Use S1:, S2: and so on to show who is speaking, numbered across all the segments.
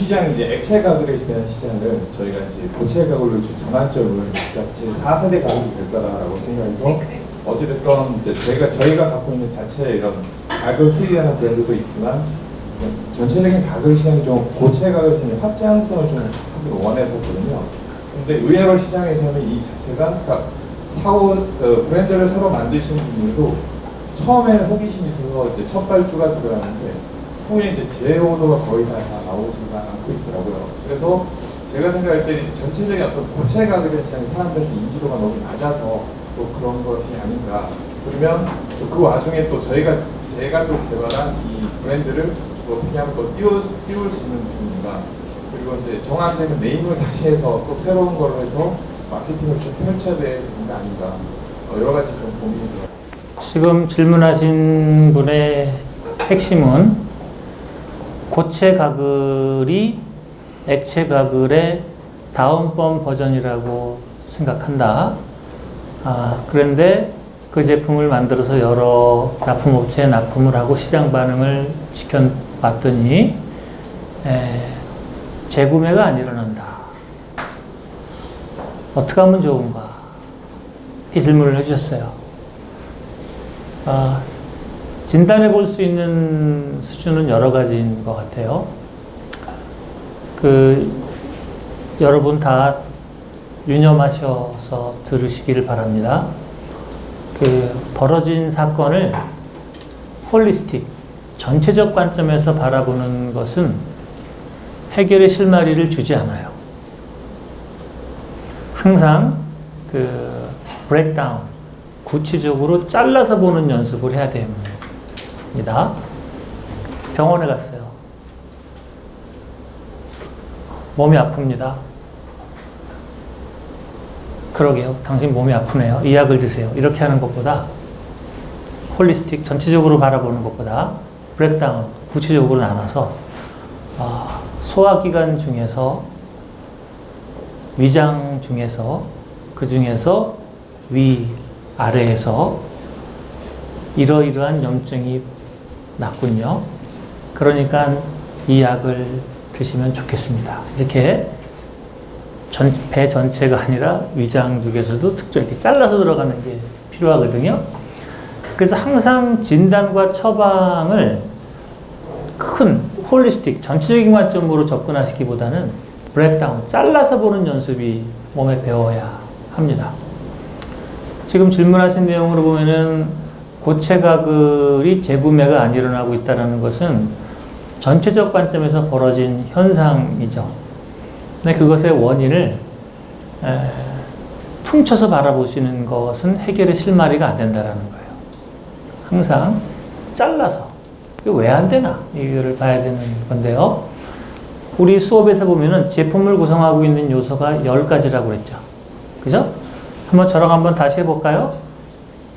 S1: 시장 이제 액체 가글에 대한 시장을 저희가 이제 고체 가글로 전환점을 제 4세대 가글이 될 거라고 생각해서 어찌됐건 이제 저희가 갖고 있는 자체 이런 가글 힐이라는 브랜드도 있지만 전체적인 가글 시장이 좀 고체 가글 시장의 확장성을 좀 하기를 원했었거든요. 근데 의외로 시장에서는 이 자체가 그러니까 브랜드를 새로 만드신 분들도 처음에는 호기심이 있어서 이제 첫 발주가 들어가는데 후에 이제 제어도가 거의 다 나오지가 않고 있더라고요. 그래서 제가 생각할 때 전체적인 어떤 고체 가글의 시장이 사람들의 인지도가 너무 낮아서 또 그런 것이 아닌가. 그러면 그 와중에 또 제가 또 개발한 이 브랜드를 또 어떻게 하면 또 띄울 수 있는 부분인가. 그리고 이제 정확하게 네임을 다시 해서 또 새로운 걸 해서 마케팅을 좀 펼쳐야 되는 게 아닌가. 여러 가지 좀 고민이 들어요.
S2: 지금 질문하신 분의 핵심은 고체 가글이 액체 가글의 다운번 버전이라고 생각한다. 그런데 그 제품을 만들어서 여러 납품업체에 납품을 하고 시장 반응을 지켜봤더니 재구매가 안 일어난다. 어떻게 하면 좋은가? 이렇게 질문을 해주셨어요. 진단해 볼 수 있는 수준은 여러 가지인 것 같아요. 여러분 다 유념하셔서 들으시기를 바랍니다. 벌어진 사건을 홀리스틱, 전체적 관점에서 바라보는 것은 해결의 실마리를 주지 않아요. 항상 브레이크다운, 구체적으로 잘라서 보는 연습을 해야 됩니다. 병원에 갔어요. 몸이 아픕니다. 그러게요. 당신 몸이 아프네요. 이 약을 드세요. 이렇게 하는 것보다 홀리스틱, 전체적으로 바라보는 것보다 브레이크다운, 구체적으로 나눠서 소화기관 중에서 위장 중에서 그 중에서 위, 아래에서 이러이러한 염증이 났군요. 그러니까 이 약을 드시면 좋겠습니다. 이렇게 배 전체가 아니라 위장 중에서도 특정 이렇게 잘라서 들어가는 게 필요하거든요. 그래서 항상 진단과 처방을 큰 홀리스틱, 전체적인 관점으로 접근하시기보다는 브레이크다운, 잘라서 보는 연습이 몸에 배워야 합니다. 지금 질문하신 내용으로 보면은 고체 가글이 재구매가 안 일어나고 있다는 것은 전체적 관점에서 벌어진 현상이죠. 근데 그것의 원인을 퉁쳐서 바라보시는 것은 해결의 실마리가 안 된다는 거예요. 항상 잘라서 왜 안 되나 이거를 봐야 되는 건데요. 우리 수업에서 보면은 제품을 구성하고 있는 요소가 10가지라고 그랬죠. 그죠? 저랑 한번 다시 해볼까요?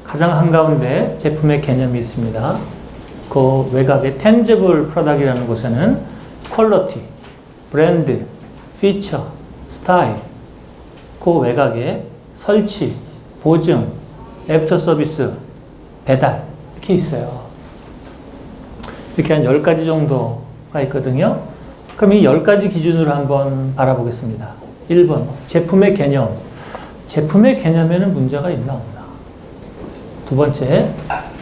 S2: 가장 한가운데 제품의 개념이 있습니다. 그 외곽의 tangible product이라는 곳에는 퀄리티, 브랜드, 피처, 스타일, 그 외곽에 설치, 보증, 애프터 서비스, 배달 이렇게 있어요. 이렇게 한 10가지 정도가 있거든요. 그럼 이 10가지 기준으로 한번 알아보겠습니다. 1번, 제품의 개념. 제품의 개념에는 문제가 있나 없나. 두 번째,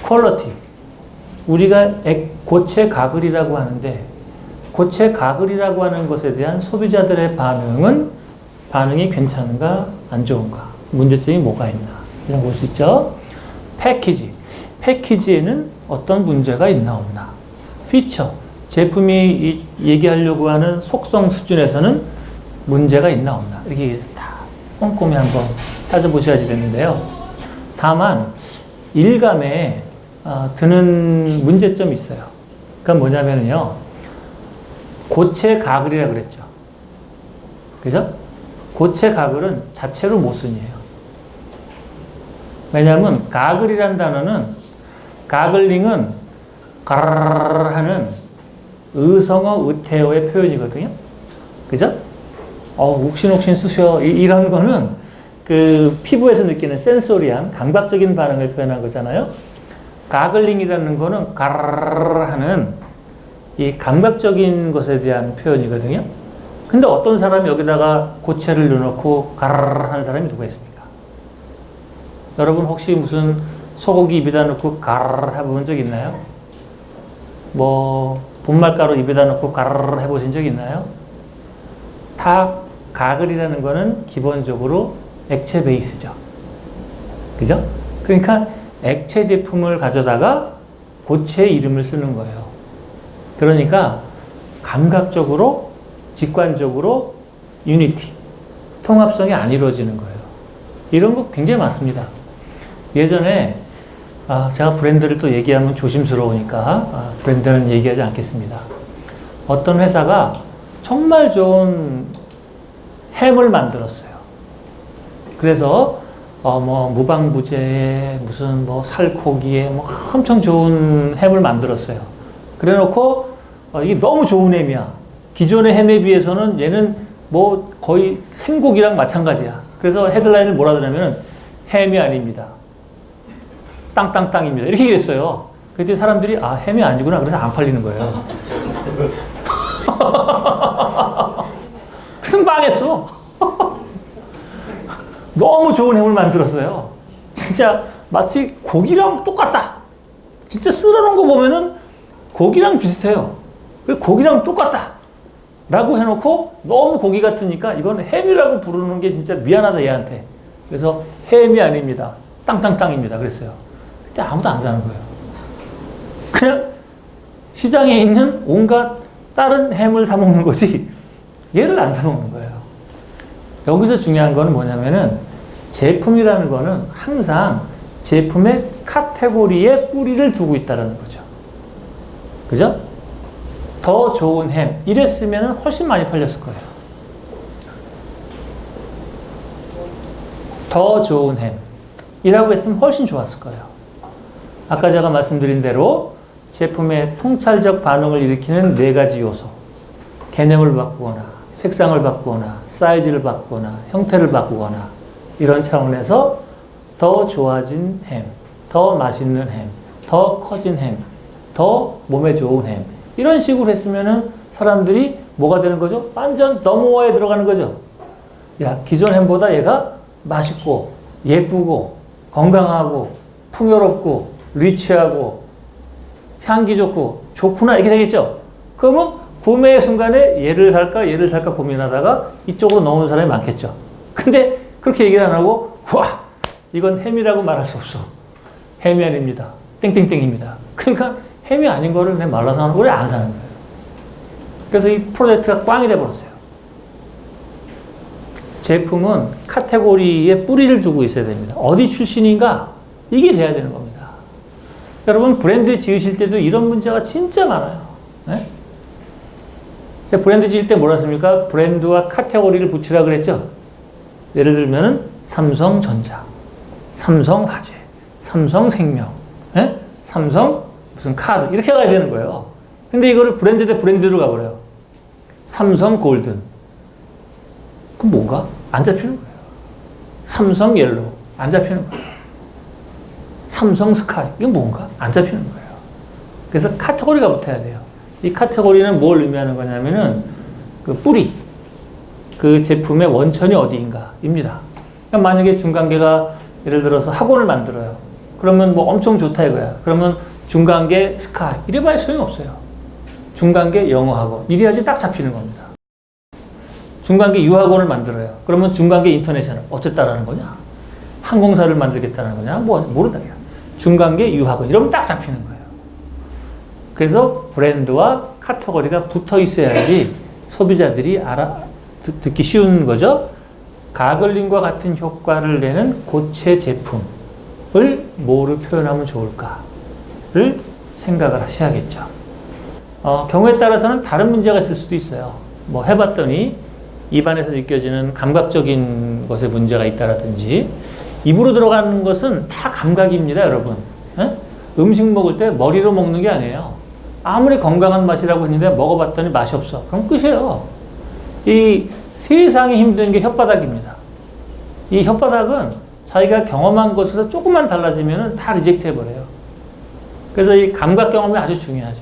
S2: 퀄리티. 우리가 고체 가글이라고 하는데 고체 가글이라고 하는 것에 대한 소비자들의 반응이 괜찮은가 안 좋은가, 문제점이 뭐가 있나 이런 거 볼 수 있죠. 패키지. 패키지에는 어떤 문제가 있나 없나. 피처. 제품이 얘기하려고 하는 속성 수준에서는 문제가 있나 없나. 이렇게 다 꼼꼼히 한번 따져보셔야지 되는데요. 다만 일감에 드는 문제점이 있어요. 그건 뭐냐면요. 고체 가글이라고 그랬죠. 그죠? 고체 가글은 자체로 모순이에요. 왜냐하면 가글이라는 단어는 가글링은 가르르 하는 의성어, 의태어의 표현이거든요. 그죠? 욱신욱신 쑤셔. 이런 거는 그 피부에서 느끼는 센소리한 감각적인 반응을 표현한 거잖아요. 가글링이라는 거는 가르르 하는 이 감각적인 것에 대한 표현이거든요. 근데 어떤 사람이 여기다가 고체를 넣어놓고 가르르 하는 사람이 누가 있습니까? 여러분 혹시 무슨 소고기 입에다 넣고 가르르 해본 적 있나요? 뭐 분말가루 입에다 넣고 가르르 해보신 적 있나요? 다 가글이라는 거는 기본적으로 액체 베이스죠. 그죠? 그러니까 액체 제품을 가져다가 고체의 이름을 쓰는 거예요. 그러니까 감각적으로, 직관적으로 유니티, 통합성이 안 이루어지는 거예요. 이런 거 굉장히 많습니다. 예전에 제가 브랜드를 또 얘기하면 조심스러우니까 브랜드는 얘기하지 않겠습니다. 어떤 회사가 정말 좋은 햄을 만들었어요. 그래서 뭐 무방부제에 무슨 뭐 살코기에 뭐 엄청 좋은 햄을 만들었어요. 그래놓고 이게 너무 좋은 햄이야. 기존의 햄에 비해서는 얘는 뭐 거의 생고기랑 마찬가지야. 그래서 헤드라인을 뭐라 하냐면은 햄이 아닙니다. 땅땅땅입니다. 이렇게 얘기했어요. 그랬더니 사람들이 햄이 아니구나. 그래서 안 팔리는 거예요. 그래서 망했어. 너무 좋은 햄을 만들었어요. 진짜 마치 고기랑 똑같다. 진짜 썰어놓은 거 보면은 고기랑 비슷해요. 고기랑 똑같다. 라고 해놓고 너무 고기 같으니까 이건 햄이라고 부르는 게 진짜 미안하다 얘한테. 그래서 햄이 아닙니다. 땅땅땅입니다. 그랬어요. 그때 아무도 안 사는 거예요. 그냥 시장에 있는 온갖 다른 햄을 사 먹는 거지 얘를 안 사 먹는 거예요. 여기서 중요한 거는 뭐냐면은 제품이라는 거는 항상 제품의 카테고리에 뿌리를 두고 있다는 거죠. 그죠? 더 좋은 햄 이랬으면 훨씬 많이 팔렸을 거예요. 더 좋은 햄 이라고 했으면 훨씬 좋았을 거예요. 아까 제가 말씀드린 대로 제품의 통찰적 반응을 일으키는 4가지 요소, 개념을 바꾸거나 색상을 바꾸거나 사이즈를 바꾸거나 형태를 바꾸거나 이런 차원에서 더 좋아진 햄, 더 맛있는 햄, 더 커진 햄, 더 몸에 좋은 햄 이런 식으로 했으면은 사람들이 뭐가 되는 거죠? 완전 너머에 들어가는 거죠. 야, 기존 햄보다 얘가 맛있고 예쁘고 건강하고 풍요롭고 리치하고 향기 좋고 좋구나 이렇게 되겠죠. 그러면 구매의 순간에 얘를 살까 고민하다가 이쪽으로 넘어오는 사람이 많겠죠. 근데 그렇게 얘기를 안 하고 와 이건 햄이라고 말할 수 없어. 햄이 아닙니다. 땡땡땡입니다. 그러니까 햄이 아닌 거를 내 말라서 하는 거를 안 사는 거예요. 그래서 이 프로젝트가 꽝이 돼버렸어요. 제품은 카테고리에 뿌리를 두고 있어야 됩니다. 어디 출신인가? 이게 돼야 되는 겁니다. 여러분 브랜드 지으실 때도 이런 문제가 진짜 많아요. 네? 제가 브랜드 지을 때 뭐라 했습니까? 브랜드와 카테고리를 붙이라 그랬죠? 예를 들면 삼성전자, 삼성화재, 삼성생명, 네? 삼성 무슨 카드 이렇게 가야 되는 거예요. 근데 이거를 브랜드 대 브랜드로 가버려요. 삼성 골든. 그럼 뭔가? 안 잡히는 거예요. 삼성 옐로우. 안 잡히는 거예요. 삼성 스카이. 이건 뭔가? 안 잡히는 거예요. 그래서 카테고리가 붙어야 돼요. 이 카테고리는 뭘 의미하는 거냐면은 그 뿌리. 그 제품의 원천이 어디인가입니다. 그러니까 만약에 중간계가 예를 들어서 학원을 만들어요. 그러면 뭐 엄청 좋다 이거야. 그러면 중간계 스카이. 이래봐야 소용없어요. 중간계 영어학원. 이래야지 딱 잡히는 겁니다. 중간계 유학원을 만들어요. 그러면 중간계 인터내셔널. 어쨌다라는 거냐? 항공사를 만들겠다는 거냐? 뭐, 모르다. 중간계 유학원. 이러면 딱 잡히는 거예요. 그래서 브랜드와 카테고리가 붙어 있어야지 소비자들이 듣기 쉬운 거죠. 가글링과 같은 효과를 내는 고체 제품을 뭐로 표현하면 좋을까를 생각을 하셔야겠죠. 경우에 따라서는 다른 문제가 있을 수도 있어요. 뭐 해봤더니 입안에서 느껴지는 감각적인 것에 문제가 있다라든지 입으로 들어가는 것은 다 감각입니다, 여러분. 에? 음식 먹을 때 머리로 먹는 게 아니에요. 아무리 건강한 맛이라고 했는데 먹어봤더니 맛이 없어. 그럼 끝이에요. 이 세상에 힘든 게 혓바닥입니다. 이 혓바닥은 자기가 경험한 것에서 조금만 달라지면 다 리젝트 해버려요. 그래서 이 감각 경험이 아주 중요하죠.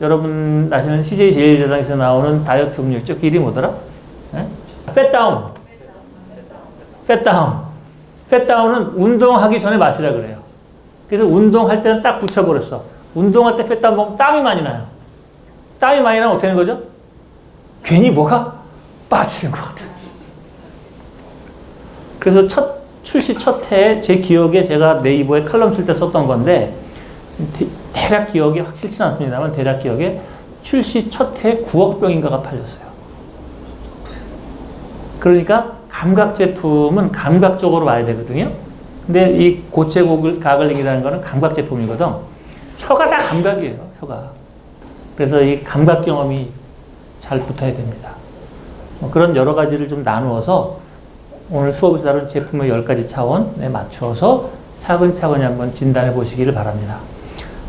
S2: 여러분 아시는 CJ 제일제당에서 나오는 다이어트 음료 있죠? 그 이름이 뭐더라? 예? 팻다운. 팻다운. 팻다운은 운동하기 전에 마시라 그래요. 그래서 운동할 때는 딱 붙여버렸어. 운동할 때 팻다운 먹으면 땀이 많이 나요. 땀이 많이 나면 어떻게 되는 거죠? 괜히 뭐가 빠지는 것 같아요. 그래서 출시 첫 해에 제 기억에 제가 네이버에 칼럼 쓸 때 썼던 건데 대략 기억에 확실치는 않습니다만 대략 기억에 출시 첫 해에 9억 병인가가 팔렸어요. 그러니까 감각 제품은 감각적으로 와야 되거든요. 근데 이 고체 가글링이라는 거는 감각 제품이거든. 혀가 다 감각이에요. 혀가. 그래서 이 감각 경험이 잘 붙어야 됩니다. 그런 여러 가지를 좀 나누어서 오늘 수업에서 다룬 제품의 10가지 차원에 맞춰서 차근차근히 한번 진단해 보시기를 바랍니다.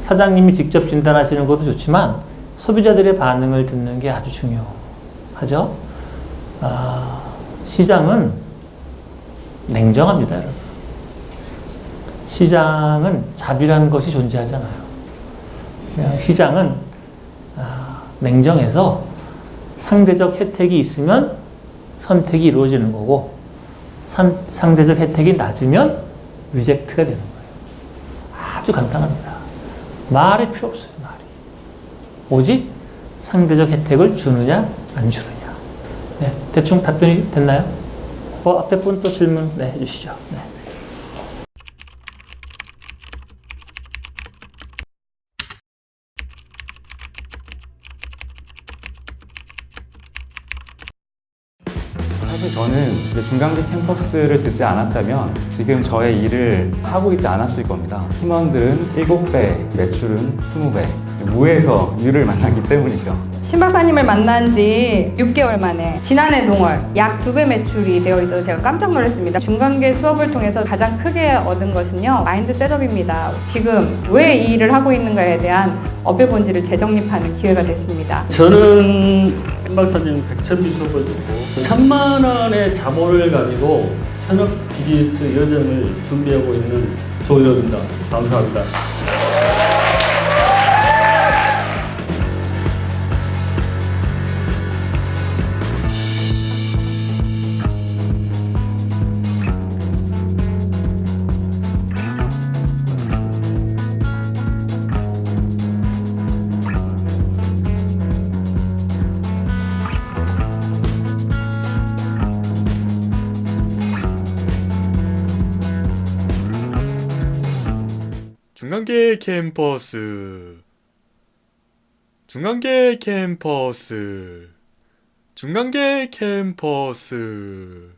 S2: 사장님이 직접 진단하시는 것도 좋지만 소비자들의 반응을 듣는 게 아주 중요하죠. 시장은 냉정합니다, 여러분. 시장은 자비라는 것이 존재하잖아요. 시장은 냉정해서 상대적 혜택이 있으면 선택이 이루어지는 거고 상대적 혜택이 낮으면 리젝트가 되는 거예요. 아주 간단합니다. 말이 필요 없어요. 말이. 오직 상대적 혜택을 주느냐 안 주느냐. 네, 대충 답변이 됐나요? 앞에 분 또 질문 해주시죠. 네.
S3: 사실 저는 중간계 캠퍼스를 듣지 않았다면 지금 저의 일을 하고 있지 않았을 겁니다. 팀원들은 7배, 매출은 20배. 무에서 유를 만났기 때문이죠.
S4: 신 박사님을 만난 지 6개월 만에 지난해 동월 약 2배 매출이 되어 있어서 제가 깜짝 놀랐습니다. 중간계 수업을 통해서 가장 크게 얻은 것은요, 마인드 셋업입니다. 지금 왜 이 일을 하고 있는가에 대한 업의 본질을 재정립하는 기회가 됐습니다.
S5: 저는 신 박사님 백천비 수업을 듣고 1,000만 원의 자본을 가지고 현업 비즈니스 여정을 준비하고 있는 조일호입니다. 감사합니다.
S6: 중간계 캠퍼스 중간계 캠퍼스 중간계 캠퍼스